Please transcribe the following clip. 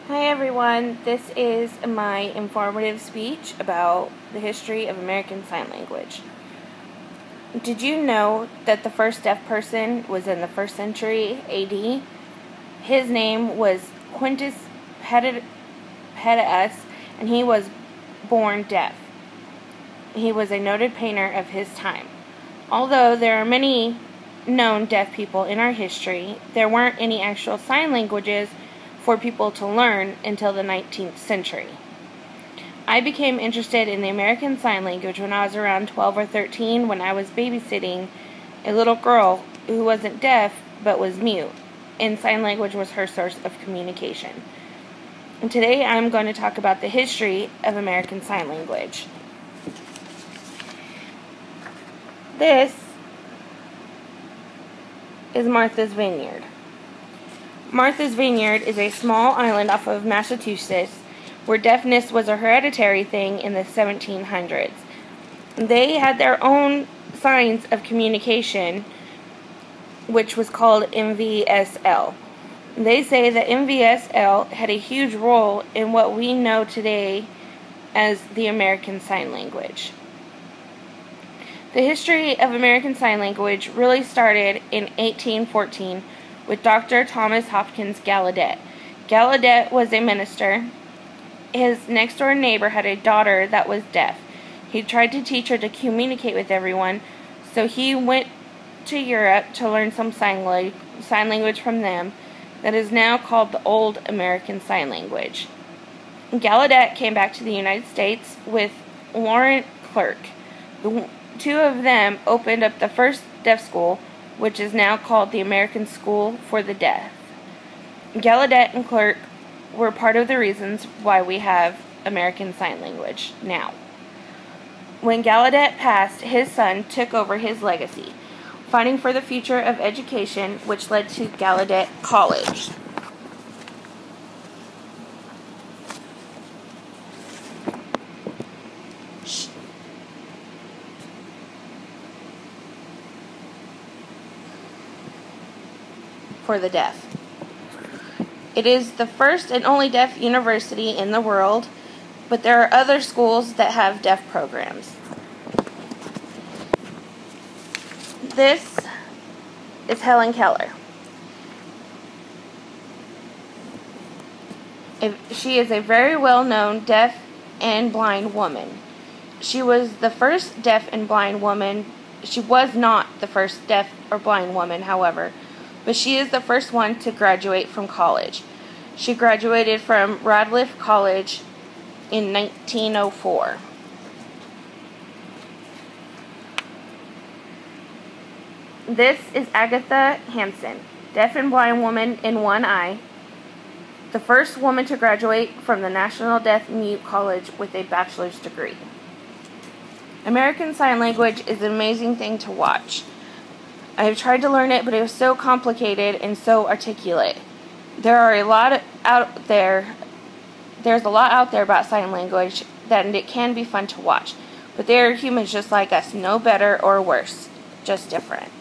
Hi everyone, this is my informative speech about the history of American Sign Language. Did you know that the first deaf person was in the 1st century AD? His name was Quintus Petaus, and he was born deaf. He was a noted painter of his time. Although there are many known deaf people in our history, there weren't any actual sign languages for people to learn until the 19th century. I became interested in the American Sign Language when I was around 12 or 13 when I was babysitting a little girl who wasn't deaf but was mute, and sign language was her source of communication. And today I'm going to talk about the history of American Sign Language. This is Martha's Vineyard. Martha's Vineyard is a small island off of Massachusetts where deafness was a hereditary thing in the 1700s. They had their own signs of communication, which was called MVSL. They say that MVSL had a huge role in what we know today as the American Sign Language. The history of American Sign Language really started in 1814 with Dr. Thomas Hopkins Gallaudet. Gallaudet was a minister. His next-door neighbor had a daughter that was deaf. He tried to teach her to communicate with everyone, so he went to Europe to learn some sign language from them that is now called the Old American Sign Language. Gallaudet came back to the United States with Laurent Clerc. The two of them opened up the first deaf school, which is now called the American School for the Deaf. Gallaudet and Clerc were part of the reasons why we have American Sign Language now. When Gallaudet passed, his son took over his legacy, fighting for the future of education, which led to Gallaudet College. For the deaf. It is the first and only deaf university in the world, but there are other schools that have deaf programs. This is Helen Keller. She is a very well-known deaf and blind woman. She was the first deaf and blind woman. She was not the first deaf or blind woman, however, but she is the first one to graduate from college. She graduated from Radcliffe College in 1904. This is Agatha Hanson, deaf and blind woman in one eye, the first woman to graduate from the National Deaf Mute College with a bachelor's degree. American Sign Language is an amazing thing to watch. I have tried to learn it, but it was so complicated and so articulate. There's a lot out there about sign language that it can be fun to watch. But they're humans just like us, no better or worse, just different.